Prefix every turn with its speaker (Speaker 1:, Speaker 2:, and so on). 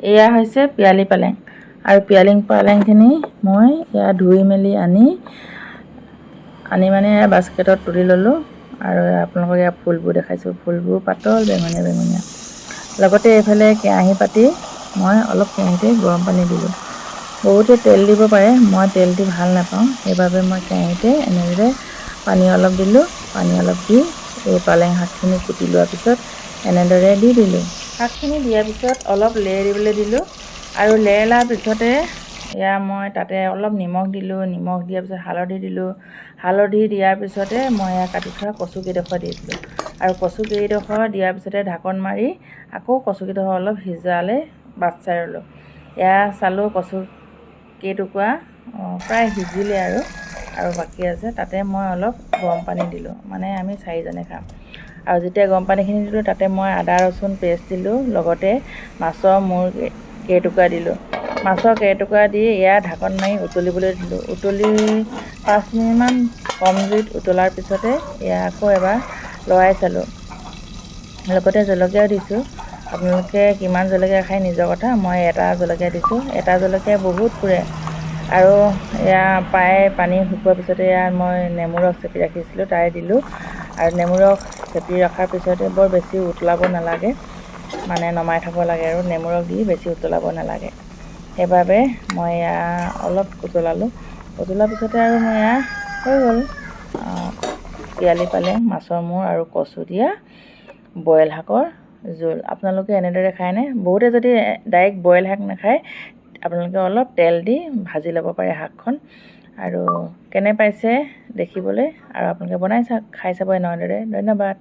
Speaker 1: এয়া হৈছে পিয়ালি পালেং আৰু পালেংখিনি মই এয়া ধুই মেলি আনি মানে বাস্কেটত তুলি ল'লোঁ আৰু আপোনালোকক ইয়াৰ ফুলবোৰ দেখাইছোঁ। ফুলবোৰ পাতল বেঙুনীয়া লগতে এইফালে কেৰাহী পাতি মই অলপ কেৰাহীতে গৰম পানী দিলোঁ। বহুতে তেল দিব পাৰে, মই তেল দি ভাল নাপাওঁ, সেইবাবে মই কেৰাহীতে এনেদৰে পানী অলপ দিলোঁ। পানী অলপ দি এই পালেং শাকখিনি কুটি লোৱাৰ পিছত এনেদৰে দি দিলোঁ। শাকখিনি দিয়াৰ পিছত অলপ লেৰ দিবলৈ দিলোঁ আৰু লেৰেলাৰ পিছতে এয়া মই তাতে অলপ নিমখ দিলোঁ। নিমখ দিয়াৰ পিছত হালধি দিলোঁ। হালধি দিয়াৰ পিছতে মই এয়া কাটি থোৱা কচুকেইডোখৰ দি দিলোঁ আৰু কচুকেইডোখৰ দিয়াৰ পিছতে ঢাকন মাৰি আকৌ কচুকেইডোখৰ অলপ সিজালে বাট চাই ৰ'লোঁ। এয়া চালোঁ কচু কেইটুকুৰা প্ৰায় সিজিলে আৰু বাকী আছে। তাতে মই অলপ গৰম পানী দিলোঁ, মানে আমি 4জনে খাম। আৰু যেতিয়া গৰম পানীখিনি দিলোঁ তাতে মই আদা ৰচুন পেষ্ট দিলোঁ, লগতে মাছৰ মূৰ কেইটুকুৰা দিলোঁ। মাছৰ কেইটুকুৰা দি এয়া ঢাকন মাৰি উতলিবলৈ দিলোঁ। 5 মিনিটমান কম জুইত উতলাৰ পিছতে এয়া আকৌ এবাৰ লৰাই চালোঁ। লগতে জলকীয়াও দিছোঁ। আপোনালোকে কিমান জলকীয়া খায় নিজৰ কথা। মই এটা জলকীয়া দিছোঁ। এটা জলকীয়াই বহুত পুৰে আৰু এয়া প্ৰায় পানী শুকোৱাৰ পিছতে এয়া মই নেমু ৰস চেপি ৰাখিছিলোঁ, তাই দিলোঁ আৰু নেমু ৰস চেপি ৰখাৰ পিছতে বৰ বেছি উতলাব নালাগে, মানে নমাই থ'ব লাগে আৰু নেমু ৰস দি বেছি উতলাব নালাগে। সেইবাবে মই এয়া অলপ উতলালোঁ। উতলাৰ পিছতে আৰু মই এয়া হৈ গ'ল পিয়ালি পালেং, মাছৰ মূৰ আৰু কচু দিয়া বইল শাকৰ জোল। আপোনালোকে এনেদৰে খায়নে? বহুতে যদি ডাইৰেক্ট বইল শাক নাখায়, আপোনালোকে অলপ তেল দি ভাজি ল'ব পাৰে শাকখন। আৰু কেনে পাইছে দেখিবলৈ, আৰু আপোনালোকে বনাই চাওক, খাই চাব এনেদৰে। ধন্যবাদ।